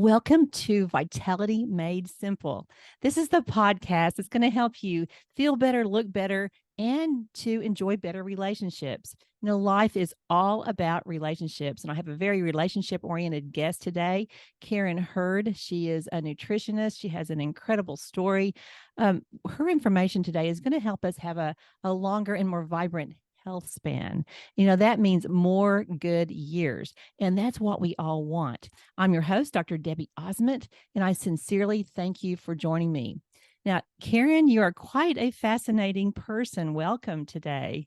Welcome to Vitality Made Simple. This is the podcast that's going to help you feel better, look better, and to enjoy better relationships. You know, life is all about relationships, and I have a very relationship-oriented guest today, Karen Hurd. She is a nutritionist. She has an incredible story. Her information today is going to help us have a longer and more vibrant health span. You know, that means more good years, and that's what we all want. I'm your host, Dr. Debbie Osment, and I sincerely thank you for joining me. Now, Karen, you are quite a fascinating person. Welcome today.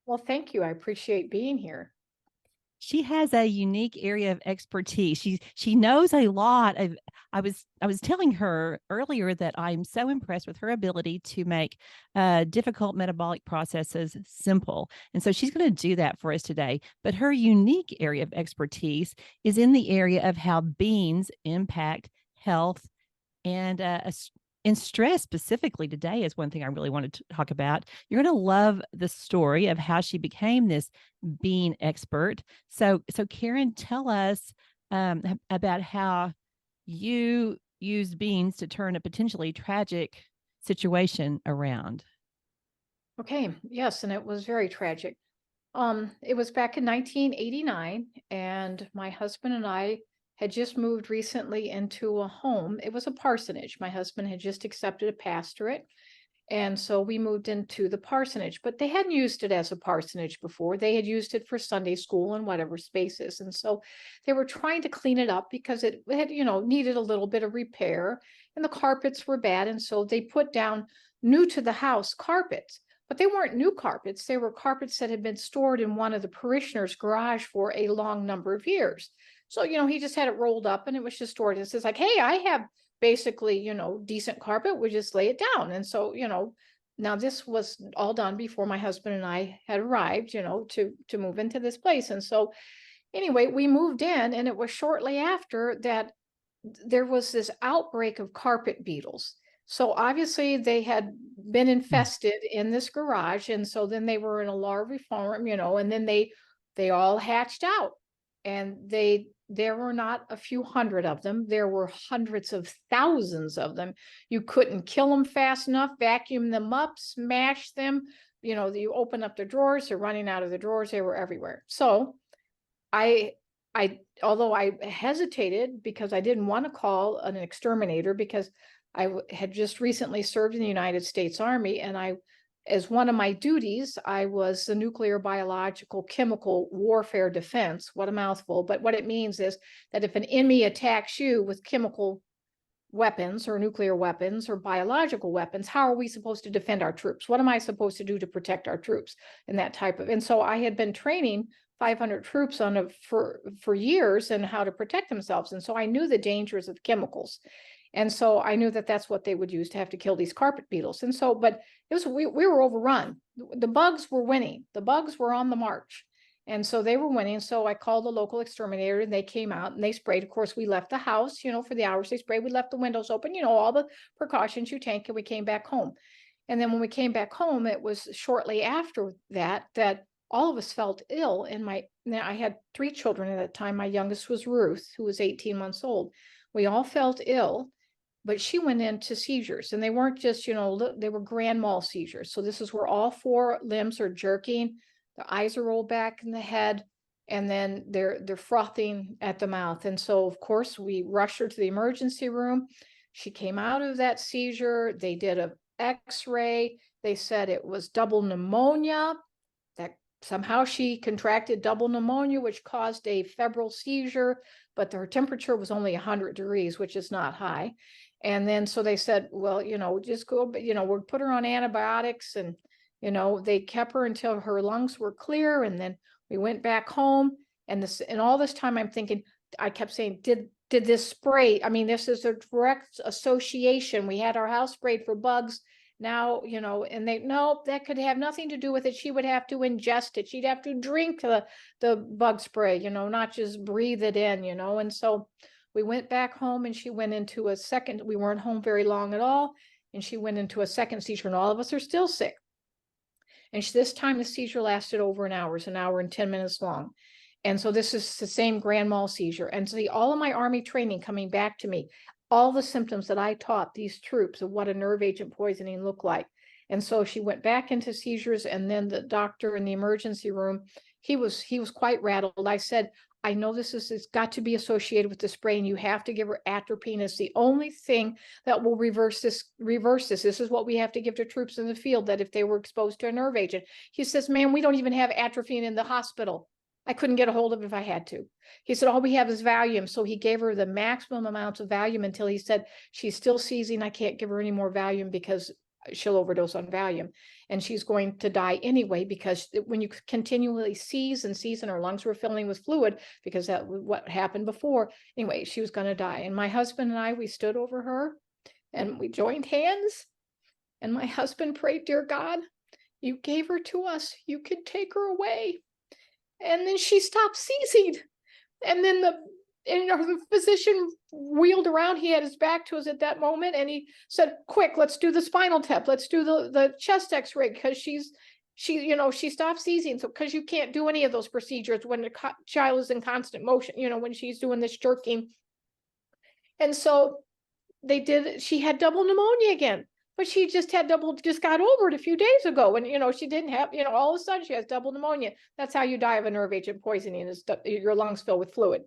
Well, thank you. I appreciate being here. She has a unique area of expertise. She knows a lot of. I was telling her earlier that I'm so impressed with her ability to make difficult metabolic processes simple, and so she's going to do that for us today. But her unique area of expertise is in the area of how beans impact health and stress specifically today is one thing I really wanted to talk about. You're going to love the story of how she became this bean expert. So Karen, tell us about how you used beans to turn a potentially tragic situation around. Okay, yes, and it was very tragic. It was back in 1989, and my husband and I had just moved recently into a home. It was a parsonage. My husband had just accepted a pastorate, and so we moved into the parsonage, but they hadn't used it as a parsonage before. They had used it for Sunday school and whatever spaces. And so they were trying to clean it up because it had, needed a little bit of repair and the carpets were bad. And so they put down new to the house carpets, but they weren't new carpets. They were carpets that had been stored in one of the parishioners' garage for a long number of years. So, he just had it rolled up and it was just stored. It's like, hey, I have basically, decent carpet, we just lay it down. And so, now this was all done before my husband and I had arrived, to move into this place. And so anyway, we moved in, and it was shortly after that there was this outbreak of carpet beetles. So obviously they had been infested in this garage. And so then they were in a larvae form, and then they all hatched out, and there were not a few hundred of them. There were hundreds of thousands of them. You couldn't kill them fast enough, vacuum them up, smash them. You open up the drawers, they're running out of the drawers. They were everywhere. So I, although I hesitated because I didn't want to call an exterminator, because I had just recently served in the United States Army, and as one of my duties, I was the nuclear, biological, chemical warfare defense. What a mouthful. But what it means is that if an enemy attacks you with chemical weapons or nuclear weapons or biological weapons, how are we supposed to defend our troops? What am I supposed to do to protect our troops? And that type of, and so I had been training 500 troops for years and how to protect themselves. And so I knew the dangers of chemicals. And so I knew that that's what they would use to have to kill these carpet beetles. And so, but we were overrun. The bugs were winning. The bugs were on the march. And so they were winning. So I called the local exterminator, and they came out and they sprayed. Of course, we left the house, for the hours they sprayed. We left the windows open, all the precautions you take, and we came back home. And then when we came back home, it was shortly after that all of us felt ill. And I had 3 children at that time. My youngest was Ruth, who was 18 months old. We all felt ill. But she went into seizures, and they weren't just, they were grand mal seizures. So this is where all 4 limbs are jerking, the eyes are rolled back in the head, and then they're frothing at the mouth. And so, of course, we rushed her to the emergency room. She came out of that seizure. They did an X-ray. They said it was double pneumonia, that somehow she contracted double pneumonia, which caused a febrile seizure, but her temperature was only 100 degrees, which is not high. And then, so they said, well, just go, but, we'll put her on antibiotics. And, they kept her until her lungs were clear. And then we went back home, and all this time I'm thinking, I kept saying, did this spray? I mean, this is a direct association. We had our house sprayed for bugs. Now, and no, that could have nothing to do with it. She would have to ingest it. She'd have to drink the bug spray, not just breathe it in, and so we went back home, and she went into a second, we weren't home very long at all. And she went into a second seizure, and all of us are still sick. And this time the seizure lasted over an hour. It's an hour and 10 minutes long. And so this is the same grand mal seizure. And see, all of my Army training coming back to me, all the symptoms that I taught these troops of what a nerve agent poisoning looked like. And so she went back into seizures, and then the doctor in the emergency room, he was quite rattled. I said, I know it's got to be associated with the spray, and you have to give her atropine. It's the only thing that will reverse this. This is what we have to give to troops in the field, that if they were exposed to a nerve agent. He says, ma'am, we don't even have atropine in the hospital. I couldn't get a hold of it if I had to. He said, all we have is Valium. So he gave her the maximum amounts of Valium until he said, she's still seizing. I can't give her any more Valium because she'll overdose on Valium. And she's going to die anyway, because when you continually seize and her lungs were filling with fluid, because that was what happened before. Anyway, she was going to die. And my husband and I, we stood over her and we joined hands. And my husband prayed, dear God, you gave her to us. You could take her away. And then she stopped seizing. And then the physician wheeled around. He had his back to us at that moment. And he said, quick, let's do the spinal tap. Let's do the chest x-ray, because she stopped seizing. So, because you can't do any of those procedures when the child is in constant motion, when she's doing this jerking. And so they did, she had double pneumonia again. But she just got over it a few days ago. And, she didn't have, all of a sudden she has double pneumonia. That's how you die of a nerve agent poisoning, is your lungs fill with fluid.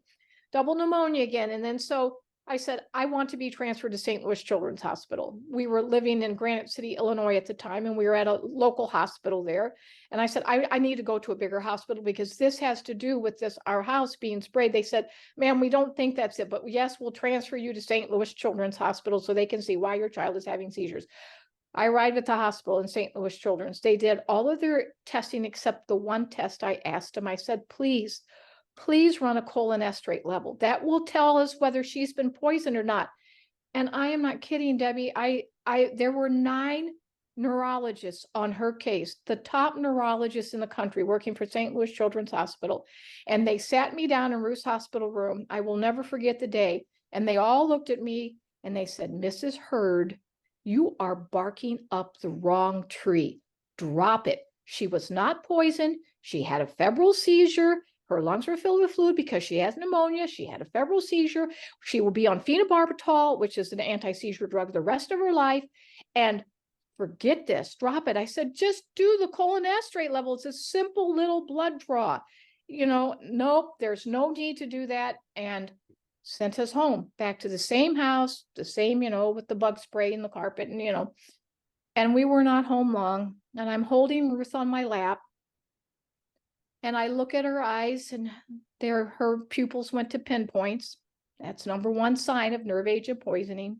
Double pneumonia again. And then so I said, I want to be transferred to St. Louis Children's Hospital. We were living in Granite City, Illinois at the time, and we were at a local hospital there. And I said, I need to go to a bigger hospital, because this has to do with our house being sprayed. They said, ma'am, we don't think that's it, but yes, we'll transfer you to St. Louis Children's Hospital so they can see why your child is having seizures. I arrived at the hospital in St. Louis Children's. They did all of their testing except the one test I asked them. I said, please run a cholinesterase level. That will tell us whether she's been poisoned or not. And I am not kidding, Debbie. There were 9 neurologists on her case, the top neurologists in the country working for St. Louis Children's Hospital. And they sat me down in Ruth's hospital room. I will never forget the day. And they all looked at me and they said, Mrs. Hurd, you are barking up the wrong tree. Drop it. She was not poisoned. She had a febrile seizure. Her lungs were filled with fluid because she has pneumonia. She had a febrile seizure. She will be on phenobarbital, which is an anti-seizure drug, the rest of her life. And forget this, drop it. I said, just do the cholinesterase level. It's a simple little blood draw. Nope, there's no need to do that. And sent us home, back to the same house, the same, with the bug spray in the carpet, and we were not home long. And I'm holding Ruth on my lap. And I look at her eyes, and her pupils went to pinpoints. That's number 1 sign of nerve agent poisoning.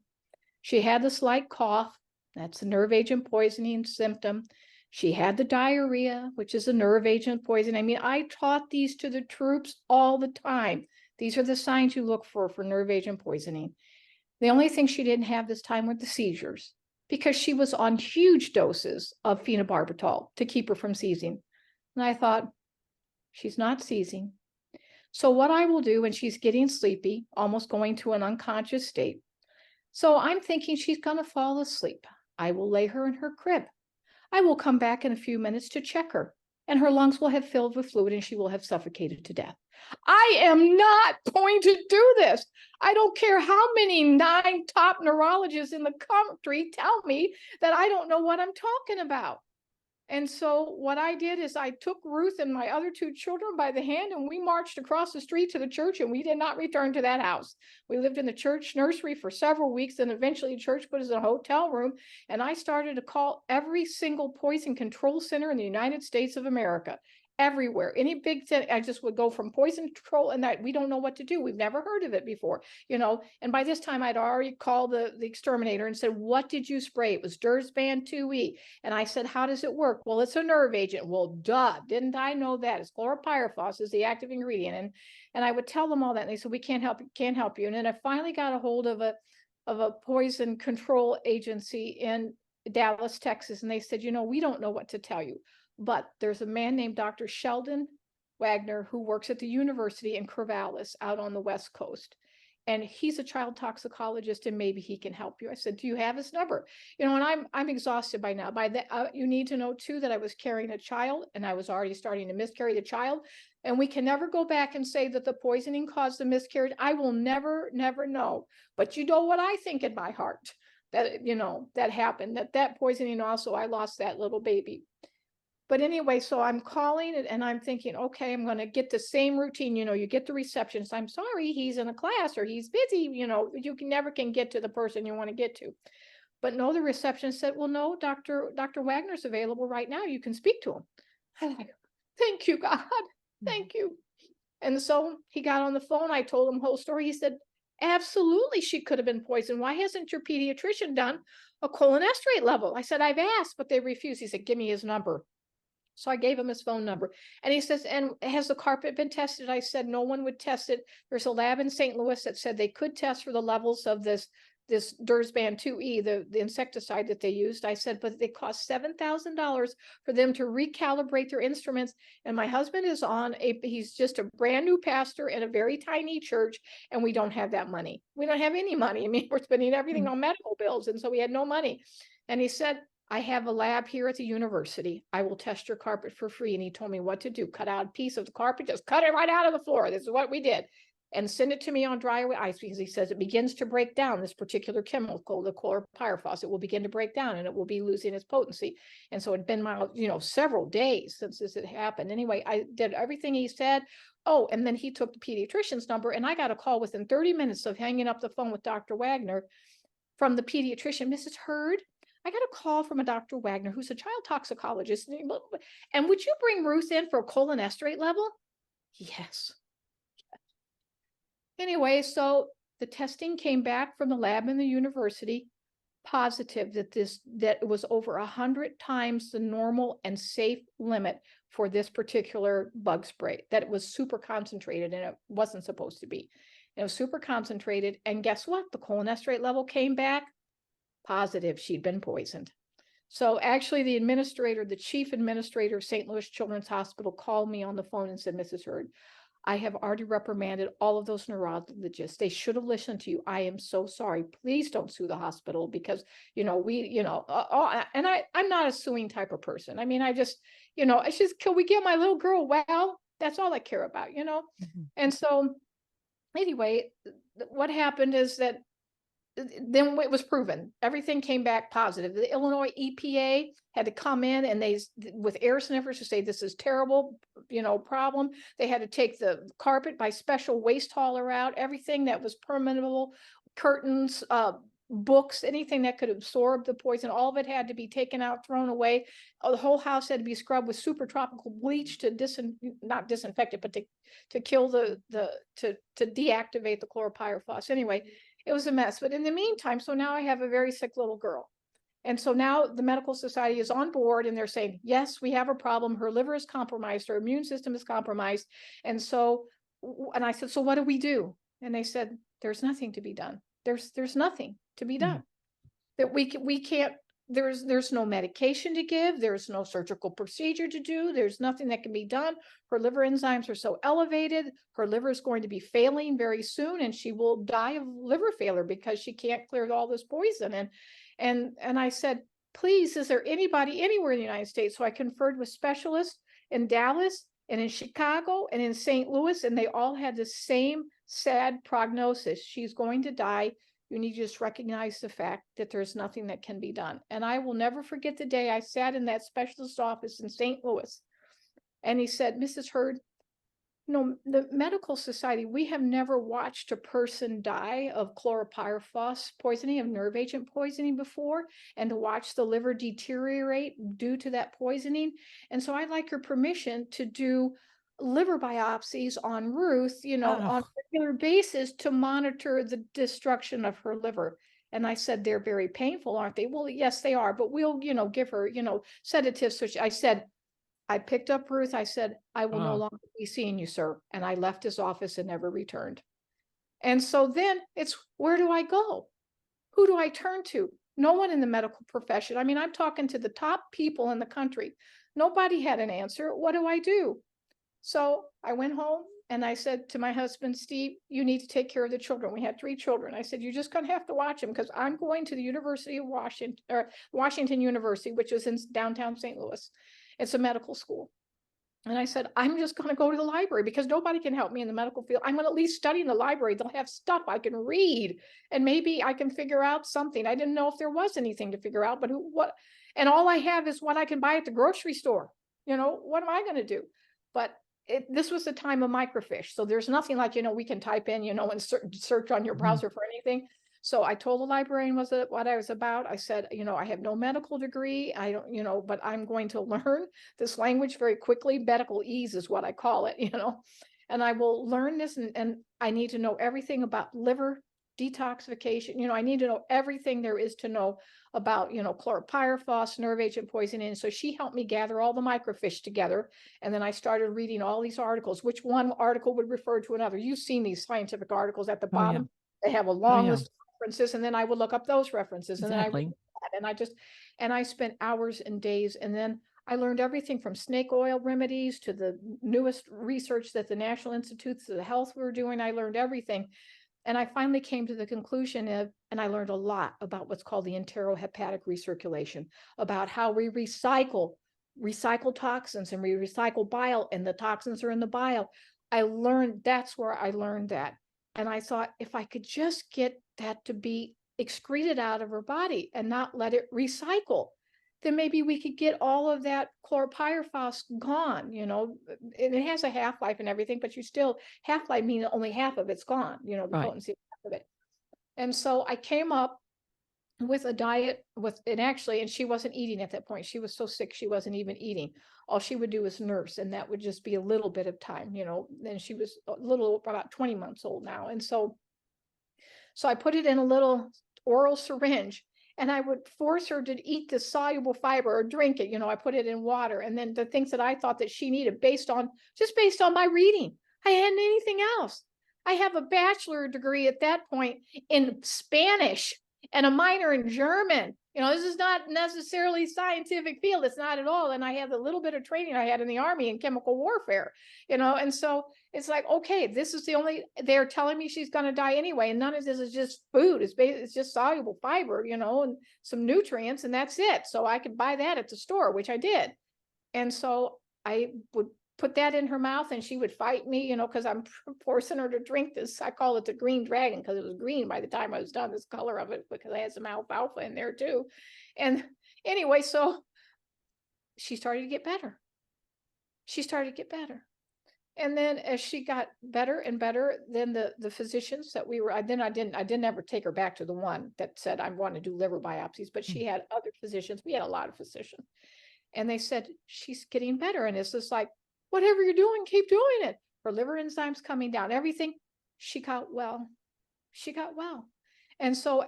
She had the slight cough. That's a nerve agent poisoning symptom. She had the diarrhea, which is a nerve agent poisoning. I mean, I taught these to the troops all the time. These are the signs you look for nerve agent poisoning. The only thing she didn't have this time were the seizures, because she was on huge doses of phenobarbital to keep her from seizing. And I thought, she's not seizing. So what I will do when she's getting sleepy, almost going to an unconscious state. So I'm thinking she's going to fall asleep. I will lay her in her crib. I will come back in a few minutes to check her, and her lungs will have filled with fluid and she will have suffocated to death. I am not going to do this. I don't care how many 9 top neurologists in the country tell me that I don't know what I'm talking about. And so what I did is I took Ruth and my other 2 children by the hand, and we marched across the street to the church, and we did not return to that house. We lived in the church nursery for several weeks, and eventually the church put us in a hotel room, and I started to call every single poison control center in the United States of America. Everywhere, any big thing, I just would go from poison control, and that we don't know what to do. We've never heard of it before, And by this time, I'd already called the exterminator and said, "What did you spray?" It was Dursban 2E, and I said, "How does it work?" "Well, it's a nerve agent." "Well, duh! Didn't I know that? It's chlorpyrifos is the active ingredient." And I would tell them all that, and they said, "We can't help you." And then I finally got a hold of a poison control agency in Dallas, Texas, and they said, "We don't know what to tell you. But there's a man named Dr. Sheldon Wagner who works at the university in Corvallis out on the West Coast. and he's a child toxicologist and maybe he can help you. I said, do you have his number? You know, and I'm exhausted by now. By that, you need to know too that I was carrying a child and I was already starting to miscarry the child. And we can never go back and say that the poisoning caused the miscarriage. I will never, never know. But you know what I think in my heart, that, you know, that happened, that poisoning also, I lost that little baby. But anyway, so I'm calling and I'm thinking, okay, I'm going to get the same routine. You know, you get the receptionist. I'm sorry, he's in a class or he's busy. You know, you can never can get to the person you want to get to. But no, the receptionist said, well, no, Dr. Wagner's available right now. You can speak to him. I'm like, thank you, God. Thank you. And so he got on the phone. I told him the whole story. He said, absolutely, she could have been poisoned. Why hasn't your pediatrician done a cholinesterase level? I said, I've asked, but they refuse. He said, give me his number. So I gave him his phone number and he says, and has the carpet been tested? I said, no one would test it. There's a lab in St. Louis that said they could test for the levels of this Dursban 2E, the insecticide that they used. I said, but they cost $7,000 for them to recalibrate their instruments. And my husband is he's just a brand new pastor in a very tiny church. And we don't have that money. We don't have any money. I mean, we're spending everything on medical bills. And so we had no money. And he said, I have a lab here at the university. I will test your carpet for free. And he told me what to do. Cut out a piece of the carpet, just cut it right out of the floor. This is what we did. And send it to me on dry ice because he says it begins to break down this particular chemical, the chlorpyrifos. It will begin to break down and it will be losing its potency. And so it'd been, several days since this had happened. Anyway, I did everything he said. Oh, and then he took the pediatrician's number and I got a call within 30 minutes of hanging up the phone with Dr. Wagner from the pediatrician, Mrs. Hurd. I got a call from a Dr. Wagner, who's a child toxicologist. And would you bring Ruth in for a cholinesterase level? Yes. Anyway, so the testing came back from the lab in the university, positive that it was over 100 times the normal and safe limit for this particular bug spray, that it was super concentrated and it wasn't supposed to be. It was super concentrated. And guess what? The cholinesterase level came back positive. She'd been poisoned. So actually the chief administrator of St. Louis Children's Hospital called me on the phone and said, Mrs. Hurd, I have already reprimanded all of those neurologists. They should have listened to you. I am so sorry. Please don't sue the hospital because, and I'm not a suing type of person. I mean, it's just, can we get my little girl well? That's all I care about, Mm-hmm. And so anyway, what happened is that then it was proven. Everything came back positive. The Illinois EPA had to come in and with air sniffers to say this is terrible, problem. They had to take the carpet by special waste hauler out, everything that was permeable, curtains, books, anything that could absorb the poison, all of it had to be taken out, thrown away. The whole house had to be scrubbed with super tropical bleach to not disinfect it, but to kill to deactivate the chlorpyrifos. Anyway, it was a mess. But in the meantime, so now I have a very sick little girl. And so now the medical society is on board and they're saying, yes, we have a problem. Her liver is compromised. Her immune system is compromised. And I said, so what do we do? And they said, there's nothing to be done. There's nothing to be done. That we can't, there's no medication to give. There's no surgical procedure to do. There's nothing that can be done. Her liver enzymes are so elevated. Her liver is going to be failing very soon and she will die of liver failure because she can't clear all this poison. And I said, please, is there anybody anywhere in the United States? So I conferred with specialists in Dallas and in Chicago and in St. Louis, and they all had the same sad prognosis. She's going to die. You need to just recognize the fact that there's nothing that can be done. And I will never forget the day I sat in that specialist office in St. Louis. And he said, Mrs. Hurd, the medical society, we have never watched a person die of chlorpyrifos poisoning, of nerve agent poisoning before, and to watch the liver deteriorate due to that poisoning. And so I'd like your permission to do liver biopsies on Ruth, on a regular basis to monitor the destruction of her liver. And I said, they're very painful, aren't they? Well, yes, they are, but we'll, give her, sedatives. So I said, I picked up Ruth. I said, I will no longer be seeing you, sir. And I left his office and never returned. And so then it's, where do I go? Who do I turn to? No one in the medical profession. I mean, I'm talking to the top people in the country. Nobody had an answer. What do I do? So I went home and I said to my husband, Steve, you need to take care of the children. We had 3 children. I said, you're just going to have to watch them because I'm going to the University of Washington, or Washington University, which is in downtown St. Louis. It's a medical school. And I said, I'm just going to go to the library because nobody can help me in the medical field. I'm going to at least study in the library. They'll have stuff I can read and maybe I can figure out something. I didn't know if there was anything to figure out, but what, and all I have is what I can buy at the grocery store. What am I going to do? But this was the time of microfiche. So there's nothing like, we can type in, and search on your browser for anything. So I told the librarian what I was about. I said, I have no medical degree. I don't, but I'm going to learn this language very quickly. Medical ease is what I call it, and I will learn this. And I need to know everything about liver detoxification. I need to know everything there is to know about, chlorpyrifos, nerve agent poisoning. And so she helped me gather all the microfiche together. And then I started reading all these articles, which one article would refer to another. You've seen these scientific articles at the Oh, yeah. bottom. They have a long list of references, and then I would look up those references. Exactly. And I spent hours and days. And then I learned everything from snake oil remedies to the newest research that the National Institutes of Health were doing. I learned everything. And I finally came to the conclusion and I learned a lot about what's called the enterohepatic recirculation, about how we recycle toxins and we recycle bile, and the toxins are in the bile. That's where I learned that. And I thought, if I could just get that to be excreted out of her body and not let it recycle, then maybe we could get all of that chlorpyrifos gone, and it has a half-life and everything, but half-life means only half of it's gone, the potency of half of it. And so I came up with a diet and she wasn't eating at that point. She was so sick, she wasn't even eating. All she would do was nurse, and that would just be a little bit of time, then she was about 20 months old now. And so I put it in a little oral syringe, and I would force her to eat the soluble fiber or drink it. I put it in water. And then the things that I thought that she needed based on my reading. I hadn't anything else. I have a bachelor degree at that point in Spanish and a minor in German. This is not necessarily scientific field. It's not at all. And I have a little bit of training I had in the Army in chemical warfare, and so it's like, okay, they're telling me she's going to die anyway. And none of this is just food. It's just soluble fiber, and some nutrients, and that's it. So I could buy that at the store, which I did. And so I would put that in her mouth, and she would fight me, because I'm forcing her to drink this. I call it the green dragon because it was green by the time I was done, this color of it, because I had some alfalfa in there too. And anyway, so she started to get better. And then as she got better and better, then the physicians that I didn't ever take her back to the one that said, I want to do liver biopsies, but she had other physicians. We had a lot of physicians, and they said, she's getting better. And it's just like, whatever you're doing, keep doing it. Her liver enzymes coming down, everything. She got well. And so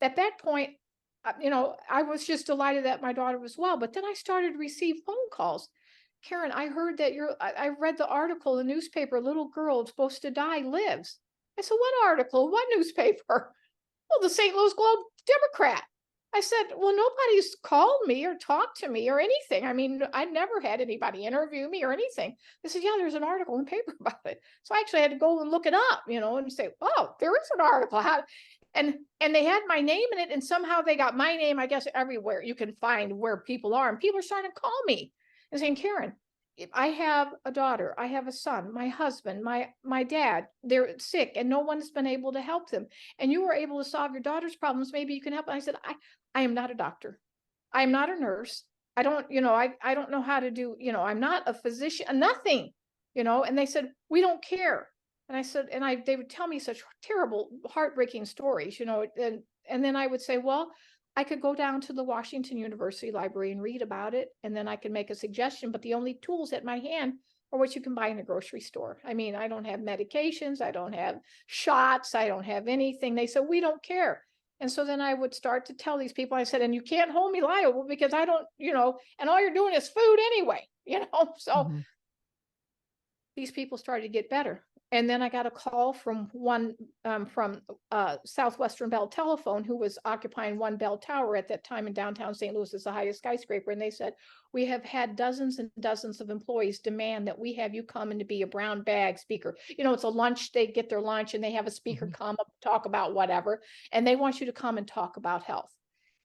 at that point, I was just delighted that my daughter was well. But then I started to receive phone calls. Karen, I heard that I read the article in the newspaper, a little girl supposed to die lives. I said, what article? What newspaper? Well, the St. Louis Globe Democrat. I said, well, nobody's called me or talked to me or anything. I mean, I never had anybody interview me or anything. They said, yeah, there's an article in the paper about it. So I actually had to go and look it up, and say, oh, there is an article. And they had my name in it, and somehow they got my name, I guess, everywhere you can find where people are. And people are starting to call me and saying, Karen, I have a daughter, I have a son, my husband, my dad, they're sick and no one's been able to help them. And you were able to solve your daughter's problems. Maybe you can help. And I said, I am not a doctor. I am not a nurse. I don't, I don't know how to do, I'm not a physician, nothing, and they said, we don't care. And I said, they would tell me such terrible, heartbreaking stories, and then I would say, well, I could go down to the Washington University library and read about it, and then I can make a suggestion. But the only tools at my hand are what you can buy in a grocery store. I mean, I don't have medications, I don't have shots, I don't have anything. They said, we don't care. And so then I would start to tell these people, I said, and you can't hold me liable because I don't, and all you're doing is food anyway, so these people started to get better. And then I got a call from from Southwestern Bell Telephone, who was occupying One Bell Tower at that time in downtown St. Louis, is the highest skyscraper. And they said, we have had dozens and dozens of employees demand that we have you come in to be a brown bag speaker. It's a lunch, they get their lunch and they have a speaker Mhm. come up, talk about whatever. And they want you to come and talk about health.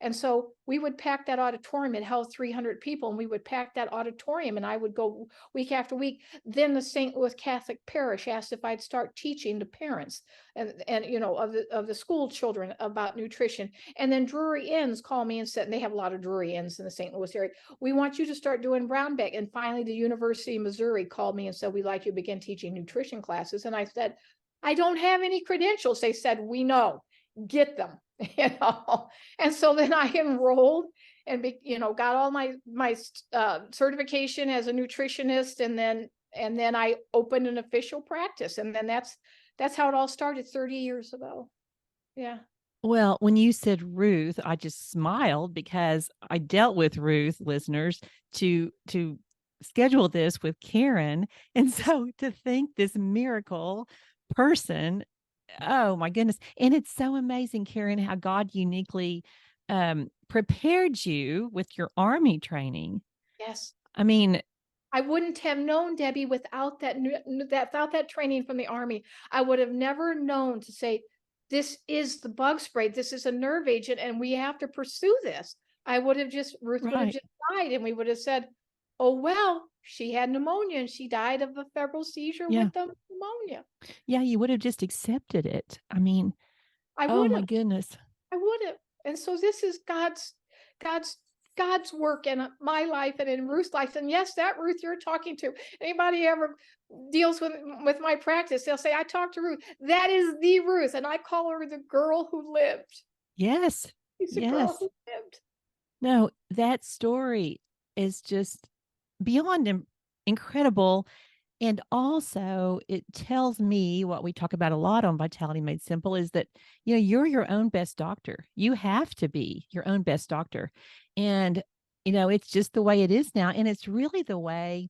And so we would pack that auditorium. It held 300 people, and we would pack that auditorium, and I would go week after week. Then the St. Louis Catholic Parish asked if I'd start teaching the parents and of the school children about nutrition. And then Drury Inns called me and said, and they have a lot of Drury Inns in the St. Louis area, we want you to start doing brown bag. And finally, the University of Missouri called me and said, we'd like you to begin teaching nutrition classes. And I said, I don't have any credentials. They said, we know, get them. And so then I enrolled and got all my certification as a nutritionist, and then I opened an official practice, and then that's how it all started 30 years ago. Yeah. Well, when you said Ruth, I just smiled because I dealt with Ruth, listeners, to schedule this with Karen. And so to think this miracle person, oh my goodness. And it's so amazing, Karen, how God uniquely prepared you with your army training. Yes. I mean, I wouldn't have known, Debbie, without that training from the Army. I would have never known to say, this is the bug spray. This is a nerve agent, and we have to pursue this. Ruth would have right. just died, and we would have said, oh, well, she had pneumonia and she died of a febrile seizure Yeah. with the pneumonia. Yeah. You would have just accepted it. I mean, I oh would my have. goodness. I would have. And so this is God's God's work in my life and in Ruth's life. And yes, that Ruth you're talking to. Anybody ever deals with my practice, they'll say, I talked to Ruth. That is the Ruth. And I call her the girl who lived. Yes. She's a girl Yes. who lived. No, that story is just beyond incredible. And also, it tells me what we talk about a lot on Vitality Made Simple is that, you're your own best doctor. You have to be your own best doctor. And, it's just the way it is now. And it's really the way,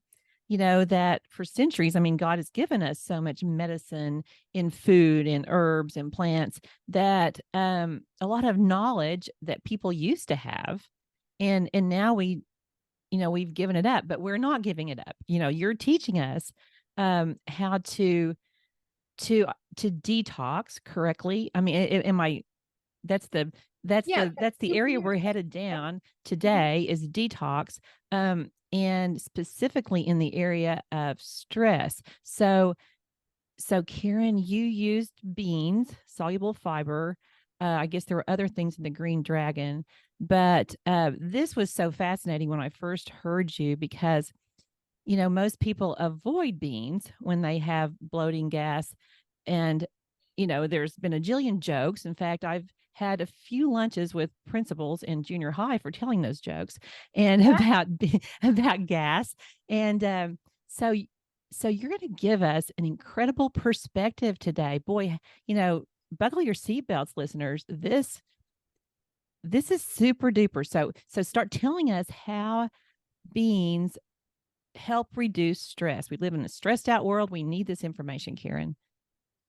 that for centuries, I mean, God has given us so much medicine in food and herbs and plants that a lot of knowledge that people used to have. And now we've given it up, but we're not giving it up. You're teaching us how to detox correctly. I mean, am I? That's the Yeah. that's the You, area you, we're headed yeah. down Mhm. today is detox, and specifically in the area of stress. So Karen, you used beans, soluble fiber. I guess there were other things in the green dragon, but this was so fascinating when I first heard you because most people avoid beans when they have bloating gas. And, there's been a jillion jokes. In fact, I've had a few lunches with principals in junior high for telling those jokes and about gas. And so, so you're going to give us an incredible perspective today. Boy, buckle your seatbelts, listeners. This is super duper. So start telling us how beans help reduce stress. We live in a stressed out world. We need this information, Karen.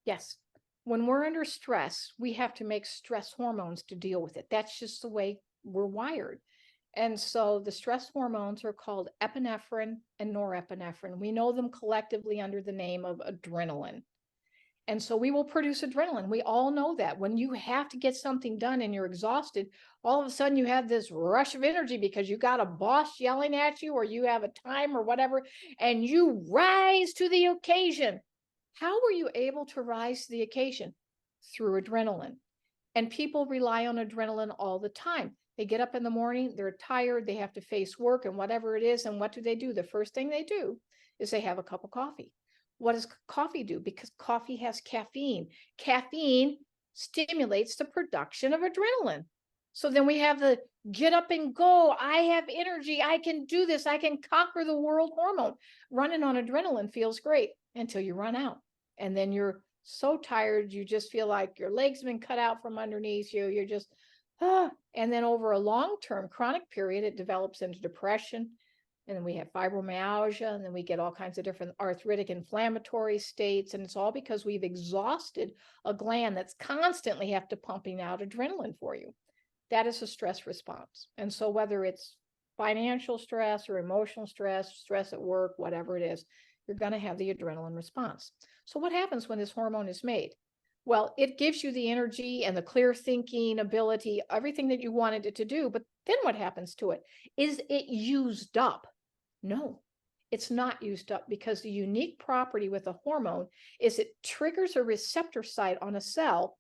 Yes. When we're under stress, we have to make stress hormones to deal with it. That's just the way we're wired. And so the stress hormones are called epinephrine and norepinephrine. We know them collectively under the name of adrenaline. And so we will produce adrenaline. We all know that when you have to get something done and you're exhausted, all of a sudden you have this rush of energy because you got a boss yelling at you or you have a time or whatever, and you rise to the occasion. How were you able to rise to the occasion? Through adrenaline. And people rely on adrenaline all the time. They get up in the morning, they're tired, they have to face work and whatever it is. And what do? The first thing they do is they have a cup of coffee. What does coffee do? Because coffee has caffeine. Caffeine stimulates the production of adrenaline. So then we have the get up and go. I have energy. I can do this. I can conquer the world hormone. Running on adrenaline feels great until you run out. And then you're so tired, you just feel like your legs have been cut out from underneath you. You're just, and then over a long-term chronic period, it develops into depression and then we have fibromyalgia, and then we get all kinds of different arthritic inflammatory states. And it's all because we've exhausted a gland that's constantly have to pumping out adrenaline for you. That is a stress response. And so whether it's financial stress or emotional stress, stress at work, whatever it is, you're going to have the adrenaline response. So what happens when this hormone is made? Well, it gives you the energy and the clear thinking ability, everything that you wanted it to do. But then what happens to it? Is it used up? No, it's not used up, because the unique property with a hormone is it triggers a receptor site on a cell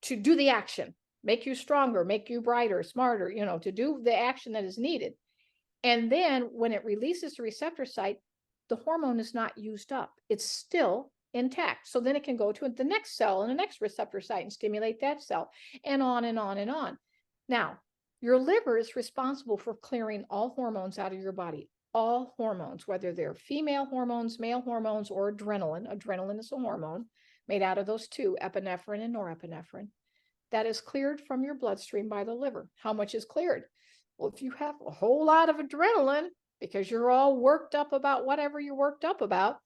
to do the action, make you stronger, make you brighter, smarter, to do the action that is needed. And then when it releases the receptor site, the hormone is not used up. It's still intact. So then it can go to the next cell and the next receptor site and stimulate that cell, and on and on and on. Now, your liver is responsible for clearing all hormones out of your body, all hormones, whether they're female hormones, male hormones, or adrenaline. Adrenaline is a hormone made out of those two, epinephrine and norepinephrine, that is cleared from your bloodstream by the liver. How much is cleared? Well, if you have a whole lot of adrenaline because you're all worked up about whatever you're worked up about,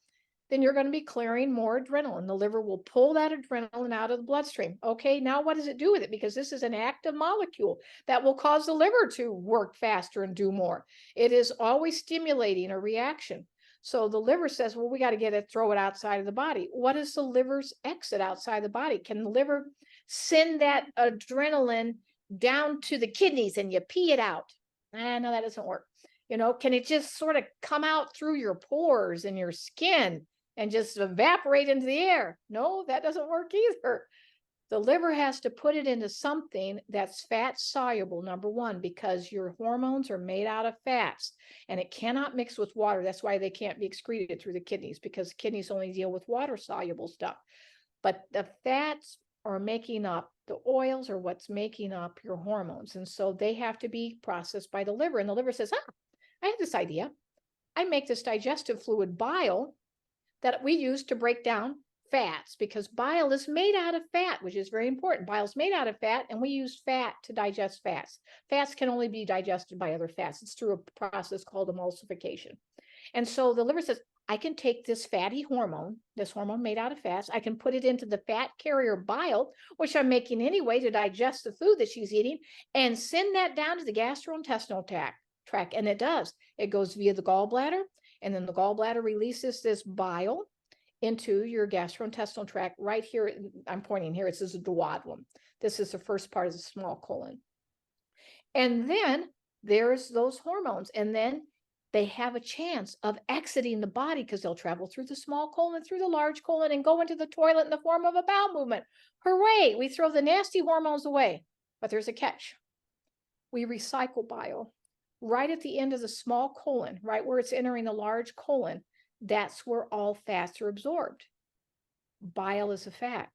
then you're going to be clearing more adrenaline. The liver will pull that adrenaline out of the bloodstream. Okay, now what does it do with it? Because this is an active molecule that will cause the liver to work faster and do more. It is always stimulating a reaction. So the liver says, well, we got to get it, throw it outside of the body. What is the liver's exit outside the body? Can the liver send that adrenaline down to the kidneys and you pee it out? No, that doesn't work. Can it just sort of come out through your pores and your skin and just evaporate into the air? No, that doesn't work either. The liver has to put it into something that's fat soluble, number one, because your hormones are made out of fats and it cannot mix with water. That's why they can't be excreted through the kidneys, because kidneys only deal with water soluble stuff. But the fats are making up, the oils are what's making up your hormones. And so they have to be processed by the liver. And the liver says, I have this idea. I make this digestive fluid bile that we use to break down fats, because bile is made out of fat, which is very important. Bile is made out of fat, and we use fat to digest fats. Fats can only be digested by other fats. It's through a process called emulsification. And so the liver says, I can take this fatty hormone, this hormone made out of fats, I can put it into the fat carrier bile, which I'm making anyway to digest the food that she's eating, and send that down to the gastrointestinal tract. And it does. It goes via the gallbladder, and then the gallbladder releases this bile into your gastrointestinal tract right here. I'm pointing here. It says a duodenum. This is the first part of the small colon. And then there's those hormones. And then they have a chance of exiting the body, because they'll travel through the small colon, through the large colon, and go into the toilet in the form of a bowel movement. Hooray! We throw the nasty hormones away. But there's a catch. We recycle bile right at the end of the small colon, right where it's entering the large colon. That's where all fats are absorbed. Bile is a fat.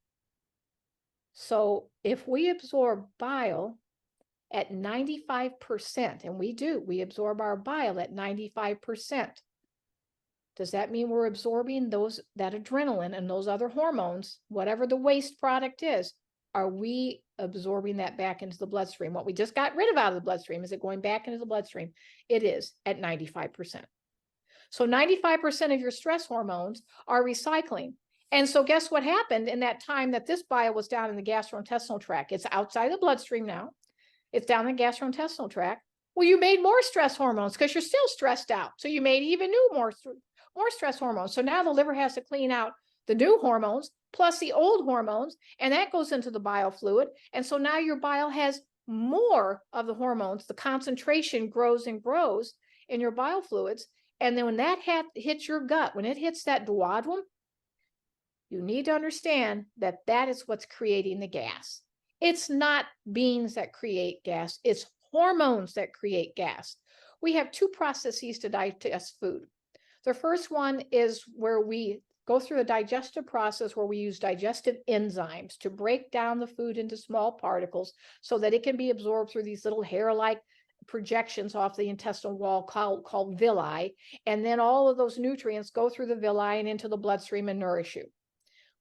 So if we absorb bile at 95%, and we absorb our bile at 95%, does that mean we're absorbing that adrenaline and those other hormones, whatever the waste product is? Are we absorbing that back into the bloodstream? What we just got rid of out of the bloodstream, is it going back into the bloodstream? It is at 95%. So 95% of your stress hormones are recycling. And so guess what happened in that time that this bile was down in the gastrointestinal tract? It's outside the bloodstream now. It's down in the gastrointestinal tract. Well, you made more stress hormones because you're still stressed out. So you made even more stress hormones. So now the liver has to clean out the new hormones plus the old hormones, and that goes into the bile fluid. And so now your bile has more of the hormones. The concentration grows and grows in your bile fluids. And then when that hits your gut, when it hits that duodenum, you need to understand that that is what's creating the gas. It's not beans that create gas. It's hormones that create gas. We have two processes to digest food. The first one is where we go through a digestive process where we use digestive enzymes to break down the food into small particles so that it can be absorbed through these little hair-like projections off the intestinal wall called villi. And then all of those nutrients go through the villi and into the bloodstream and nourish you.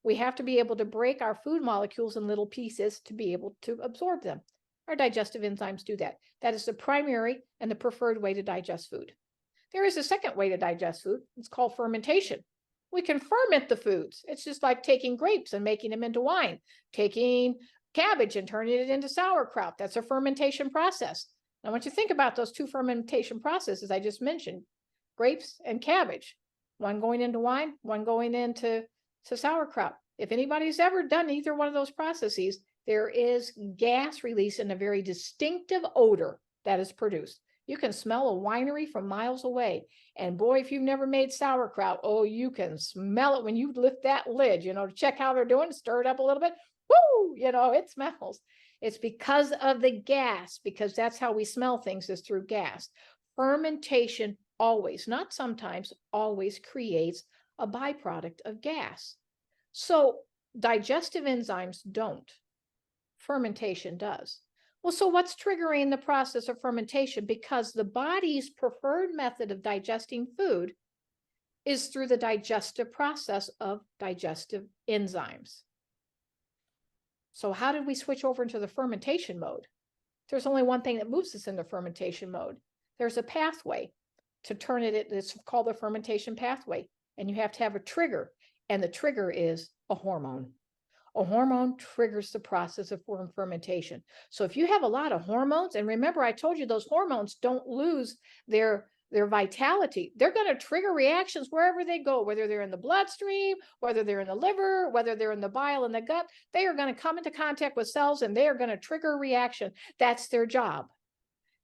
We have to be able to break our food molecules in little pieces to be able to absorb them. Our digestive enzymes do that. That is the primary and the preferred way to digest food. There is a second way to digest food. It's called fermentation. We can ferment the foods. It's just like taking grapes and making them into wine, taking cabbage and turning it into sauerkraut. That's a fermentation process. I want you to think about those two fermentation processes I just mentioned, grapes and cabbage, one going into wine, one going into sauerkraut. If anybody's ever done either one of those processes, there is gas release and a very distinctive odor that is produced. You can smell a winery from miles away. And boy, if you've never made sauerkraut, oh, you can smell it when you lift that lid, to check how they're doing, stir it up a little bit. Woo, it smells. It's because of the gas, because that's how we smell things, is through gas. Fermentation always, not sometimes, always creates a byproduct of gas. So digestive enzymes don't. Fermentation does. Well, so what's triggering the process of fermentation? Because the body's preferred method of digesting food is through the digestive process of digestive enzymes. So how did we switch over into the fermentation mode? There's only one thing that moves us into fermentation mode. There's a pathway to turn it. It's called the fermentation pathway. And you have to have a trigger. And the trigger is a hormone. A hormone triggers the process of fermentation. So if you have a lot of hormones, and remember, I told you those hormones don't lose their vitality. They're going to trigger reactions wherever they go, whether they're in the bloodstream, whether they're in the liver, whether they're in the bile in the gut. They are going to come into contact with cells and they are going to trigger a reaction. That's their job.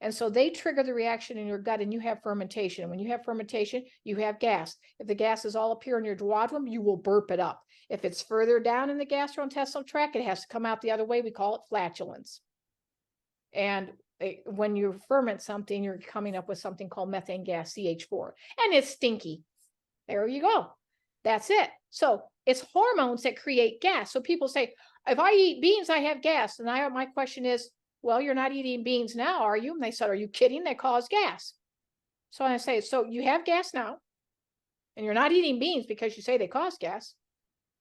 And so they trigger the reaction in your gut and you have fermentation. And when you have fermentation, you have gas. If the gas is all up here in your duodenum, you will burp it up. If it's further down in the gastrointestinal tract, it has to come out the other way. We call it flatulence. And when you ferment something, you're coming up with something called methane gas, CH4, and it's stinky. There you go. That's it. So it's hormones that create gas. So people say, if I eat beans, I have gas. And my question is, well, you're not eating beans now, are you? And they said, are you kidding? They cause gas. So I say, so you have gas now, and you're not eating beans because you say they cause gas.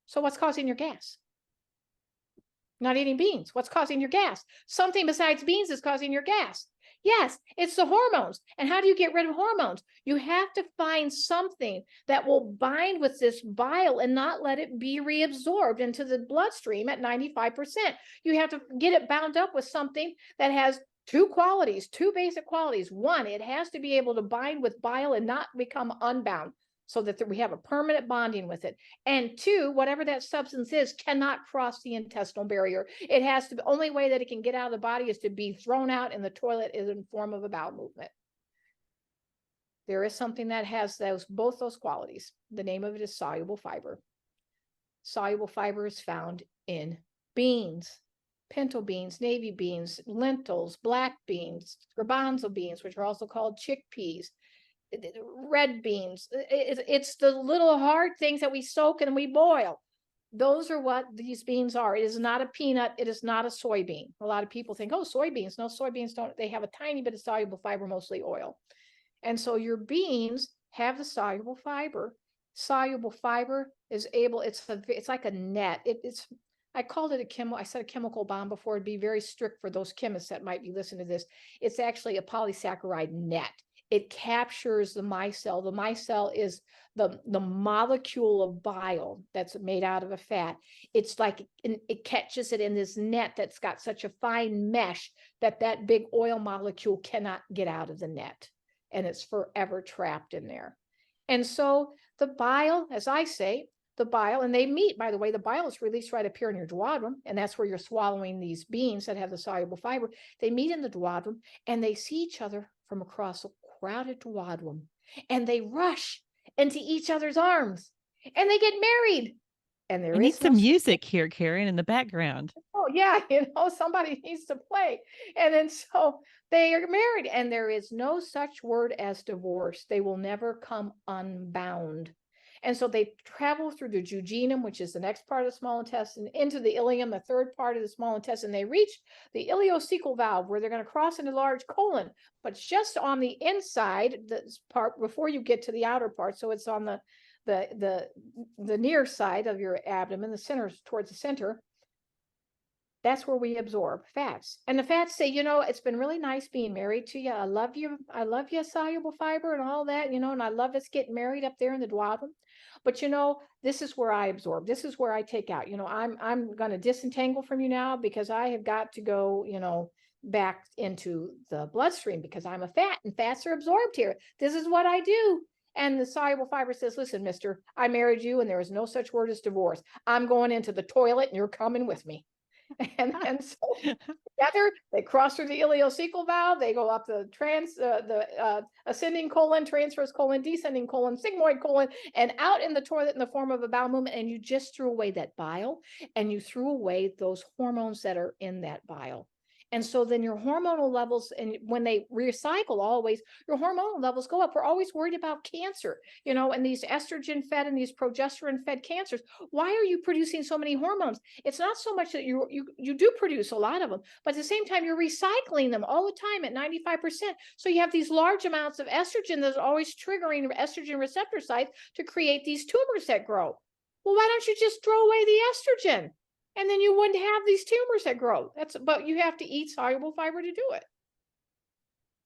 So what's causing your gas? Not eating beans. What's causing your gas? Something besides beans is causing your gas. Yes, it's the hormones. And how do you get rid of hormones? You have to find something that will bind with this bile and not let it be reabsorbed into the bloodstream at 95%. You have to get it bound up with something that has two qualities, two basic qualities. One, it has to be able to bind with bile and not become unbound, so that we have a permanent bonding with it. And two, whatever that substance is cannot cross the intestinal barrier. It has to, the only way that it can get out of the body is to be thrown out in the toilet is in form of a bowel movement. There is something that has both those qualities. The name of it is soluble fiber. Soluble fiber is found in beans, pinto beans, navy beans, lentils, black beans, garbanzo beans, which are also called chickpeas, red beans. It's the little hard things that we soak and we boil. Those are what these beans are. It is not a peanut. It is not a soybean. A lot of people think, oh, soybeans. No, soybeans don't. They have a tiny bit of soluble fiber, mostly oil. And so your beans have the soluble fiber. Soluble fiber is able, it's like a net. I called it I said a chemical bomb before. It'd be very strict for those chemists that might be listening to this. It's actually a polysaccharide net. It captures the micelle. The micelle is the molecule of bile that's made out of a fat. It's like it catches it in this net that's got such a fine mesh that big oil molecule cannot get out of the net. And it's forever trapped in there. And so the bile, as I say, the bile, and they meet, by the way, the bile is released right up here in your duodenum, and that's where you're swallowing these beans that have the soluble fiber. They meet in the duodenum, and they see each other from across a crowded duodenum, and they rush into each other's arms, and they get married. And there I need is some music here, Karen, in the background. Oh yeah, somebody needs to play. And then so they are married, and there is no such word as divorce. They will never come unbound. And so they travel through the jejunum, which is the next part of the small intestine, into the ileum, the third part of the small intestine. They reach the ileocecal valve, where they're going to cross into large colon, but just on the inside, this part before you get to the outer part. So it's on the near side of your abdomen, the center, towards the center. That's where we absorb fats. And the fats say, it's been really nice being married to you. I love you. I love you, soluble fiber and all that, and I love us getting married up there in the duodenum. But this is where I absorb. This is where I take out. I'm going to disentangle from you now because I have got to go, back into the bloodstream because I'm a fat and fats are absorbed here. This is what I do. And the soluble fiber says, listen, mister, I married you and there is no such word as divorce. I'm going into the toilet and you're coming with me. And so together they cross through the ileocecal valve. They go up the ascending colon, transverse colon, descending colon, sigmoid colon, and out in the toilet in the form of a bowel movement. And you just threw away that bile, and you threw away those hormones that are in that bile. And so then your hormonal levels, and when they recycle always, your hormonal levels go up. We're always worried about cancer, and these estrogen fed and these progesterone fed cancers. Why are you producing so many hormones? It's not so much that you do produce a lot of them, but at the same time, you're recycling them all the time at 95%. So you have these large amounts of estrogen that's always triggering estrogen receptor sites to create these tumors that grow. Well, why don't you just throw away the estrogen? And then you wouldn't have these tumors that grow. But you have to eat soluble fiber to do it.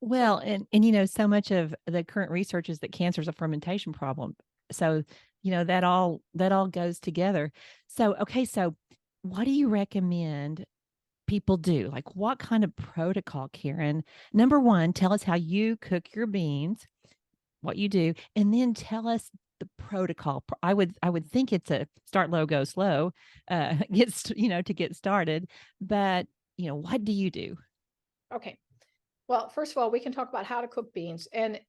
Well, and so much of the current research is that cancer is a fermentation problem. So, that all goes together. So, okay, so what do you recommend people do? Like, what kind of protocol, Karen? Number one, tell us how you cook your beans, what you do, and then tell us the protocol. I would think it's a start low, go slow, to get started. But what do you do? Okay. Well, first of all, we can talk about how to cook beans. And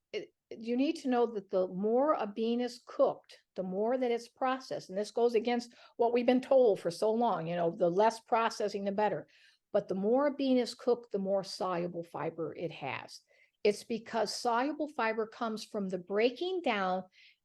you need to know that the more a bean is cooked, the more that it's processed. And this goes against what we've been told for so long, the less processing, the better. But the more a bean is cooked, the more soluble fiber it has. It's because soluble fiber comes from the breaking down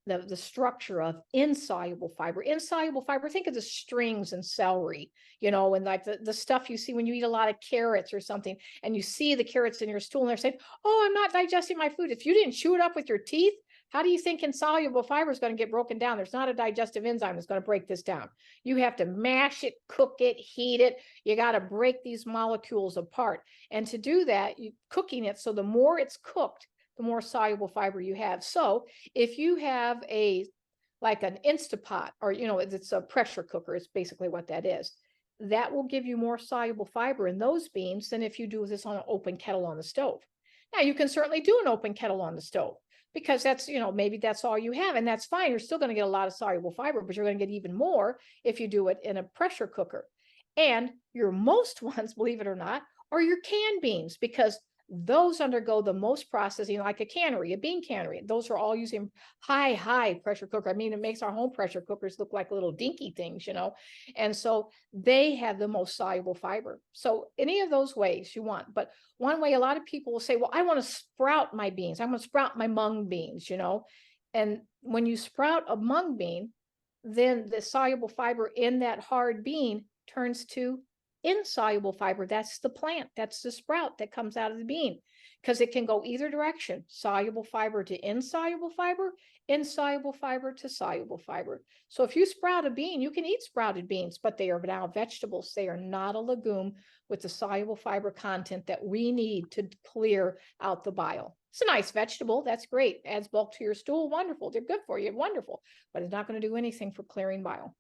the structure of insoluble fiber. Insoluble fiber, think of the strings in celery, and like the stuff you see when you eat a lot of carrots or something, and you see the carrots in your stool and they're saying, oh, I'm not digesting my food. If you didn't chew it up with your teeth, how do you think insoluble fiber is going to get broken down? There's not a digestive enzyme that's going to break this down. You have to mash it, cook it, heat it. You got to break these molecules apart. And to do that, you cooking it, so the more it's cooked, the more soluble fiber you have. So if you have like an Instapot, or it's a pressure cooker, it's basically what that is. That will give you more soluble fiber in those beans than if you do this on an open kettle on the stove. Now you can certainly do an open kettle on the stove because that's, maybe that's all you have, and that's fine. You're still going to get a lot of soluble fiber, but you're going to get even more if you do it in a pressure cooker. And your most ones, believe it or not, are your canned beans, because those undergo the most processing, like a cannery, a bean cannery. Those are all using high pressure cooker. I mean, it makes our home pressure cookers look like little dinky things, and so they have the most soluble fiber. So any of those ways you want. But one way, a lot of people will say, well, I want to sprout my beans. I want to sprout my mung beans, and when you sprout a mung bean, then the soluble fiber in that hard bean turns to insoluble fiber. That's the plant, that's the sprout that comes out of the bean, because it can go either direction: soluble fiber to insoluble fiber, insoluble fiber to soluble fiber. So if you sprout a bean, you can eat sprouted beans, but they are now vegetables. They are not a legume with the soluble fiber content that we need to clear out the bile. It's a nice vegetable, that's great, adds bulk to your stool, wonderful, they're good for you, wonderful, but it's not going to do anything for clearing bile.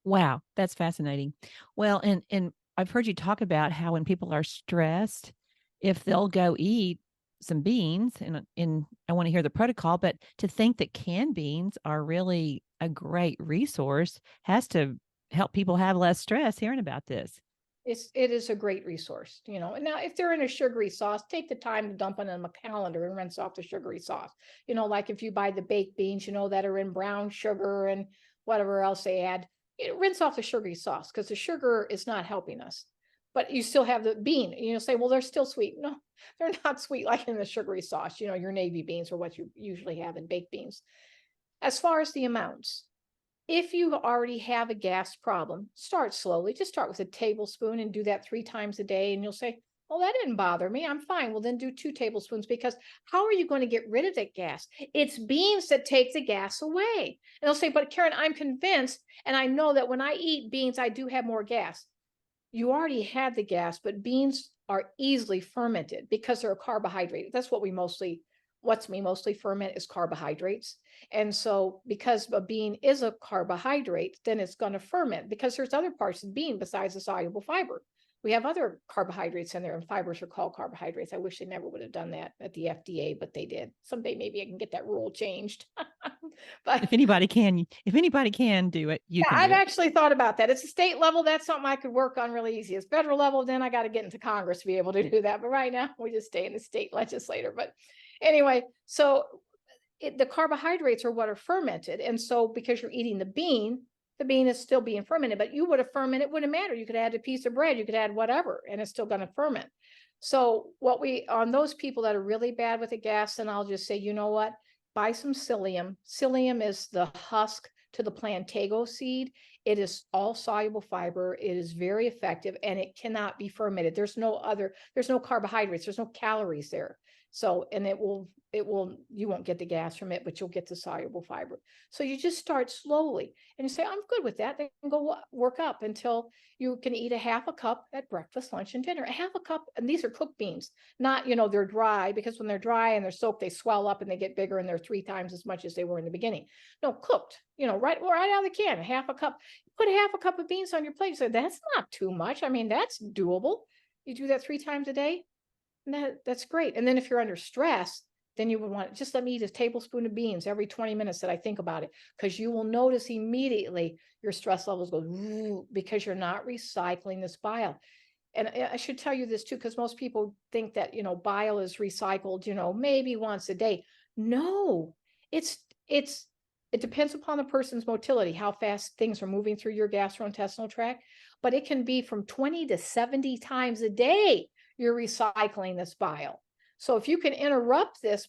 Wow, that's fascinating. Well, and I've heard you talk about how when people are stressed, if they'll go eat some beans, and I want to hear the protocol, but to think that canned beans are really a great resource has to help people have less stress hearing about this. It is a great resource, Now, if they're in a sugary sauce, take the time to dump it in a calendar and rinse off the sugary sauce. Like if you buy the baked beans, that are in brown sugar and whatever else they add, rinse off the sugary sauce, because the sugar is not helping us. But you still have the bean. Say, well, they're still sweet. No, they're not sweet like in the sugary sauce. Your navy beans are what you usually have in baked beans. As far as the amounts, if you already have a gas problem, start slowly. Just start with a tablespoon and do that 3 times a day. And you'll say, well, that didn't bother me, I'm fine. Well, then do 2 tablespoons, because how are you going to get rid of that gas? It's beans that take the gas away. And they'll say, but Karen, I'm convinced, and I know that when I eat beans, I do have more gas. you already had the gas, but beans are easily fermented because they're a carbohydrate. That's what we mostly ferment is carbohydrates. And so because a bean is a carbohydrate, then it's going to ferment because there's other parts of the bean besides the soluble fiber. We have other carbohydrates in there, and fibers are called carbohydrates. I wish they never would have done that at the FDA, but they did. Someday maybe I can get that rule changed. But If anybody can do it, you yeah, can I've do it. actually thought about that. It's a state level. That's something I could work on really easy. It's federal level, then I got to get into Congress to be able to do that. But right now, we just stay in the state legislator. But anyway, so the carbohydrates are what are fermented. And so because you're eating the bean is still being fermented, but you would have fermented, it wouldn't matter. You could add a piece of bread, you could add whatever, and it's still going to ferment. So on those people that are really bad with the gas, then I'll just say, you know what? Buy some psyllium. Psyllium is the husk to the plantago seed. It is all soluble fiber. It is very effective, and it cannot be fermented. There's no carbohydrates. There's no calories there. So, and you won't get the gas from it, but you'll get the soluble fiber. So you just start slowly and you say, I'm good with that. Then go work up until you can eat a half a cup at breakfast, lunch, and dinner. A half a cup, and these are cooked beans, not, they're dry, because when they're dry and they're soaked, they swell up and they get bigger and they're 3 times as much as they were in the beginning. No, cooked, right out of the can, a half a cup. Put a half a cup of beans on your plate. You say, that's not too much. I mean, that's doable. You do that 3 times a day. That's great. And then if you're under stress, then you would want, just let me eat a tablespoon of beans every 20 minutes that I think about it, because you will notice immediately your stress levels go, because you're not recycling this bile. And I should tell you this too, because most people think that, bile is recycled, maybe once a day. No, it depends upon the person's motility, how fast things are moving through your gastrointestinal tract, but it can be from 20 to 70 times a day you're recycling this bile. So if you can interrupt this,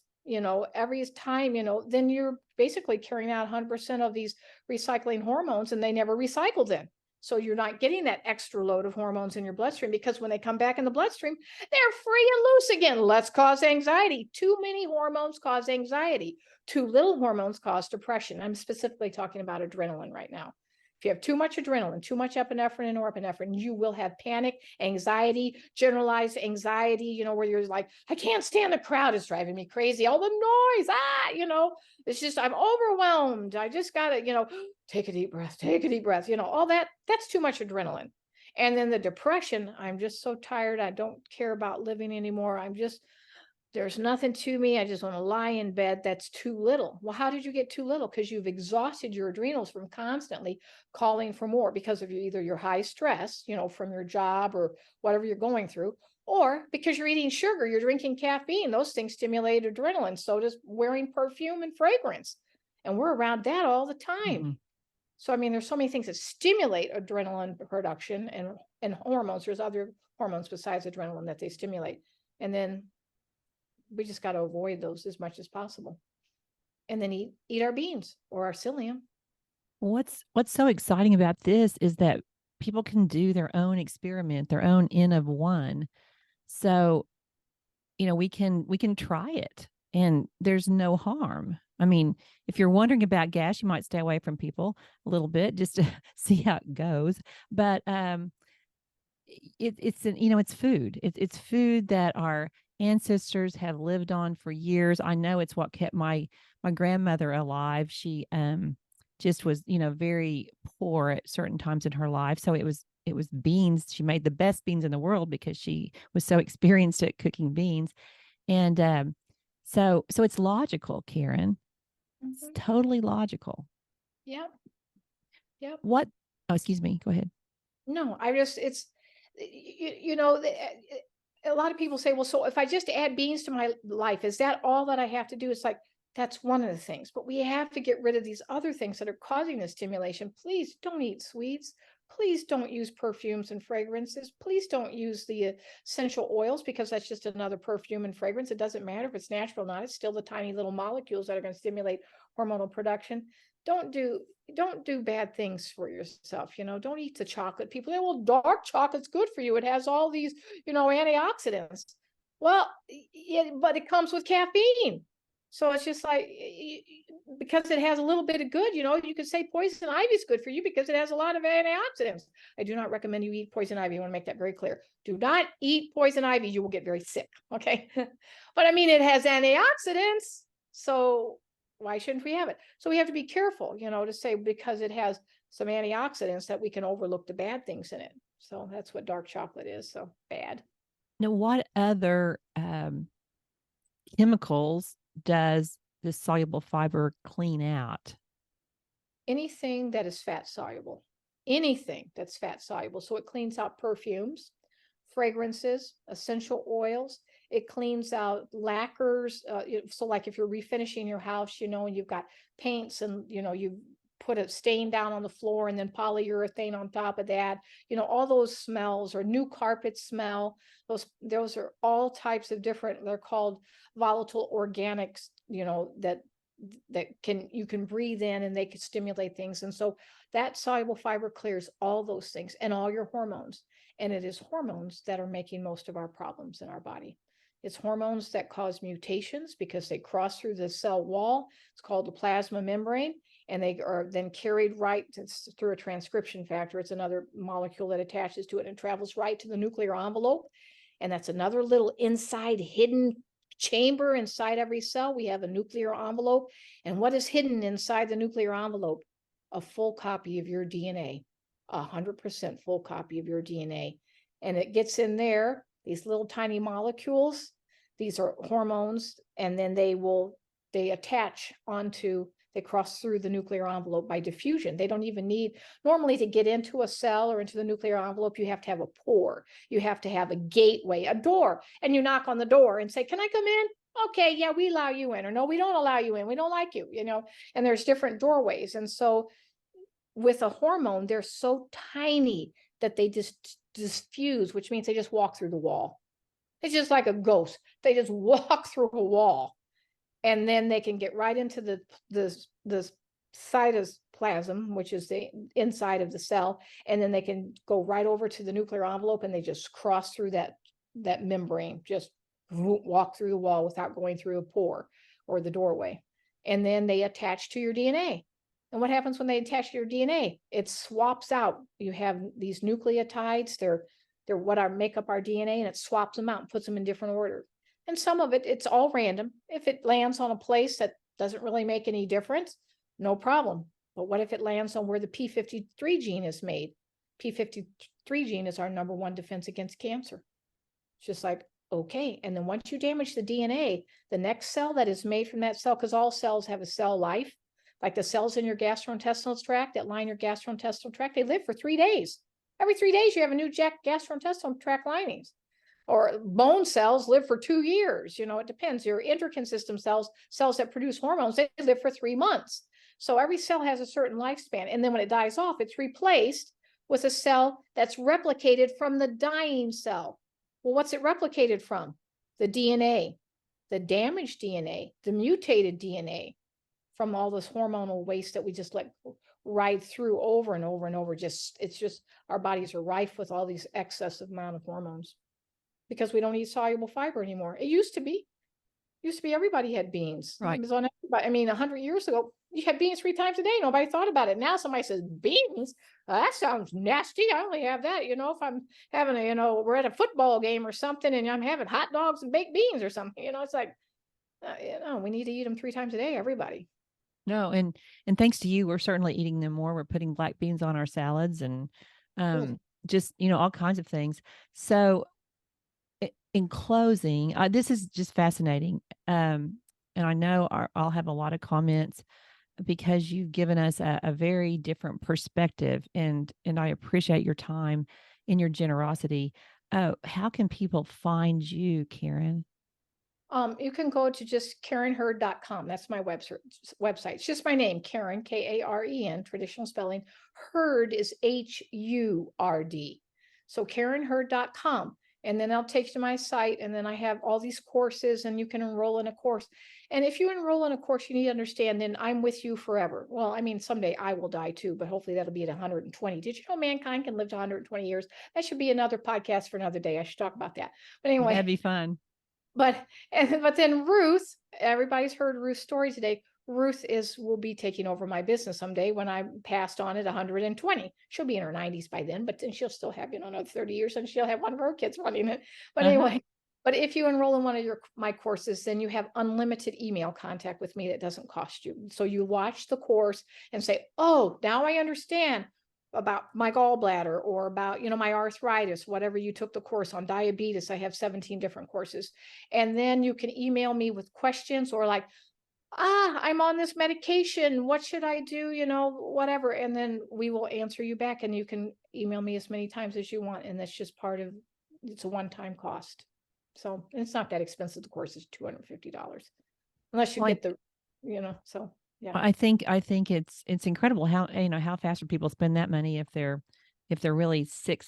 every time, then you're basically carrying out 100% of these recycling hormones, and they never recycled then. So you're not getting that extra load of hormones in your bloodstream, because when they come back in the bloodstream, they're free and loose again. Let's cause anxiety. Too many hormones cause anxiety. Too little hormones cause depression. I'm specifically talking about adrenaline right now. If you have too much adrenaline, too much epinephrine and norepinephrine, you will have panic, anxiety, generalized anxiety, where you're like, I can't stand the crowd, it's driving me crazy. All the noise, it's just, I'm overwhelmed. I just got to, take a deep breath, all that's too much adrenaline. And then the depression, I'm just so tired. I don't care about living anymore. There's nothing to me. I just want to lie in bed. That's too little. Well, how did you get too little? Because you've exhausted your adrenals from constantly calling for more, because of either your high stress, from your job or whatever you're going through, or because you're eating sugar, you're drinking caffeine. Those things stimulate adrenaline. So does wearing perfume and fragrance. And we're around that all the time. Mm-hmm. So, I mean, there's so many things that stimulate adrenaline production and hormones. There's other hormones besides adrenaline that they stimulate. And then we just got to avoid those as much as possible, and then eat our beans or our psyllium. What's so exciting about this is that people can do their own experiment, their own N of 1. So, we can try it, and there's no harm. I mean, if you're wondering about gas, you might stay away from people a little bit just to see how it goes. But it's food. It's food that our ancestors have lived on for years. I know it's what kept my grandmother alive. She just was, very poor at certain times in her life. So it was beans. She made the best beans in the world because she was so experienced at cooking beans. And so it's logical, Karen. It's totally logical. Yep. Yep. What? Oh, excuse me. Go ahead. No, a lot of people say, well, so if I just add beans to my life, is that all that I have to do? It's like, that's one of the things, but we have to get rid of these other things that are causing the stimulation. Please don't eat sweets. Please don't use perfumes and fragrances. Please don't use the essential oils, because that's just another perfume and fragrance. It doesn't matter if it's natural or not. It's still the tiny little molecules that are going to stimulate hormonal production. Don't do bad things for yourself. Don't eat the chocolate. People say, well, dark chocolate's good for you. It has all these, antioxidants. Well, but it comes with caffeine. So it's just like, because it has a little bit of good, you could say poison ivy is good for you because it has a lot of antioxidants. I do not recommend you eat poison ivy. I want to make that very clear. Do not eat poison ivy. You will get very sick. Okay. But I mean, it has antioxidants. So why shouldn't we have it? So we have to be careful, to say because it has some antioxidants that we can overlook the bad things in it. So that's what dark chocolate is. So bad. Now, what other chemicals does this soluble fiber clean out? Anything that is fat soluble, anything that's fat soluble. So it cleans out perfumes, fragrances, essential oils. It cleans out lacquers. So like if you're refinishing your house, and you've got paints and, you put a stain down on the floor and then polyurethane on top of that, all those smells, or new carpet smell, those are all types of different, they're called volatile organics, that you can breathe in and they can stimulate things. And so that soluble fiber clears all those things and all your hormones. And it is hormones that are making most of our problems in our body. It's hormones that cause mutations because they cross through the cell wall. It's called the plasma membrane, and they are then carried right through a transcription factor. It's another molecule that attaches to it and travels right to the nuclear envelope. And that's another little inside hidden chamber inside every cell. We have a nuclear envelope. And what is hidden inside the nuclear envelope? A full copy of your DNA, 100% full copy of your DNA. And it gets in there, these little tiny molecules, these are hormones, and then they attach onto, they cross through the nuclear envelope by diffusion. They don't even need, normally to get into a cell or into the nuclear envelope, you have to have a pore. You have to have a gateway, a door, and you knock on the door and say, can I come in? Okay, yeah, we allow you in, or no, we don't allow you in. We don't like you, and there's different doorways. And so with a hormone, they're so tiny that they just diffuse, which means they just walk through the wall. It's just like a ghost. They just walk through a wall. And then they can get right into the cytoplasm, which is the inside of the cell. And then they can go right over to the nuclear envelope, and they just cross through that membrane, just walk through the wall without going through a pore or the doorway. And then they attach to your DNA. And what happens when they attach to your DNA? It swaps out. You have these nucleotides. They're what make up our DNA, and it swaps them out and puts them in different order. And some of it, it's all random. If it lands on a place that doesn't really make any difference, no problem. But what if it lands on where the P53 gene is made? P53 gene is our #1 defense against cancer. It's just like, okay. And then once you damage the DNA, the next cell that is made from that cell, because all cells have a cell life, like the cells in your gastrointestinal tract that line your gastrointestinal tract, they live for 3 days. Every 3 days, you have a new gastrointestinal tract linings. Or bone cells live for 2 years. It depends. Your endocrine system cells that produce hormones, they live for 3 months. So every cell has a certain lifespan. And then when it dies off, it's replaced with a cell that's replicated from the dying cell. Well, what's it replicated from? The DNA, the damaged DNA, the mutated DNA from all this hormonal waste that we just let ride through over and over and over. It's just our bodies are rife with all these excessive amount of hormones because we don't eat soluble fiber anymore. It used to be everybody had beans. Right. It was on everybody. I mean, 100 years ago, you had beans 3 times a day. Nobody thought about it. Now somebody says beans. That sounds nasty. I only have that, if I'm having we're at a football game or something and I'm having hot dogs and baked beans or something, it's like, we need to eat them 3 times a day, everybody. No, and thanks to you, we're certainly eating them more. We're putting black beans on our salads and just, all kinds of things. So in closing, this is just fascinating. And I know I'll have a lot of comments because you've given us a very different perspective, and I appreciate your time and your generosity. How can people find you, Karen? You can go to just KarenHurd.com. That's my website. It's just my name, Karen, Karen, traditional spelling. Hurd is HURD. So KarenHurd.com. And then I'll take you to my site, and then I have all these courses, and you can enroll in a course. And if you enroll in a course, you need to understand, then I'm with you forever. Well, I mean, someday I will die too, but hopefully that'll be at 120. Did you know mankind can live to 120 years? That should be another podcast for another day. I should talk about that. But anyway. That'd be fun. but then Ruth, everybody's heard Ruth's story today. Ruth will be taking over my business someday when I'm passed on at 120. She'll be in her 90s by then, but then she'll still have, another 30 years and she'll have one of her kids running it. But Uh-huh. anyway, but if you enroll in one of my courses, then you have unlimited email contact with me that doesn't cost you. So you watch the course and say, oh, now I understand about my gallbladder or about, my arthritis, whatever you took the course on. Diabetes, I have 17 different courses. And then you can email me with questions or like, I'm on this medication. What should I do? Whatever. And then we will answer you back, and you can email me as many times as you want. And that's just it's a one-time cost. So it's not that expensive. The course is $250 unless you Well, get so yeah. I think it's incredible how how fast people spend that money if they're really sick.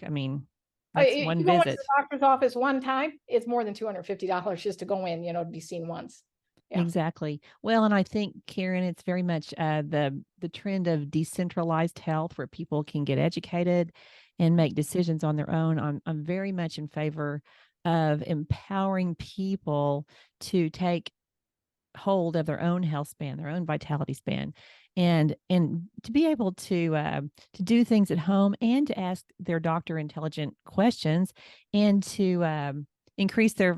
I mean, that's If one you go into visit. the doctor's office one time, it's more than $250 just to go in, to be seen once. Yeah. Exactly. Well, and I think, Karen, it's very much the trend of decentralized health where people can get educated and make decisions on their own. I'm very much in favor of empowering people to take hold of their own health span, their own vitality span, and to be able to do things at home and to ask their doctor intelligent questions and to increase their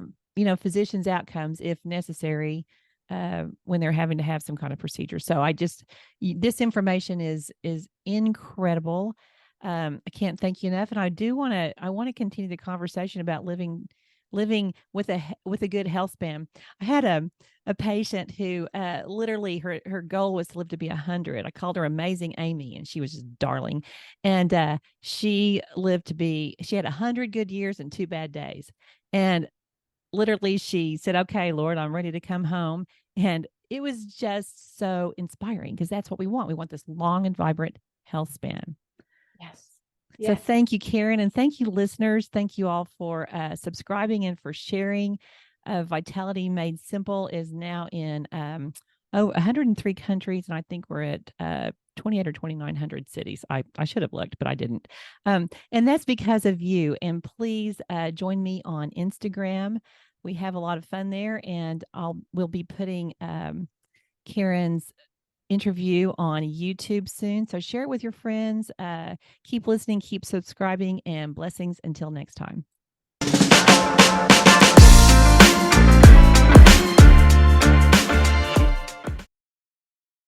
physician's outcomes if necessary when they're having to have some kind of procedure. So this information is incredible. I can't thank you enough, and I want to continue the conversation about living with a good health span. I had a patient who literally her goal was to live to be 100. I called her Amazing Amy, and she was just darling. And she had 100 good years and 2 bad days. And literally she said, okay, Lord, I'm ready to come home. And it was just so inspiring because that's what we want. We want this long and vibrant health span. Yes. So Yes. thank you, Karen, and thank you, listeners. Thank you all for subscribing and for sharing. Vitality Made Simple is now in 103 countries, and I think we're at 28 or 2,900 cities. I should have looked, but I didn't. And that's because of you. And please join me on Instagram. We have a lot of fun there, and we'll be putting Karen's interview on YouTube soon. So share it with your friends. Keep listening, keep subscribing, and blessings until next time.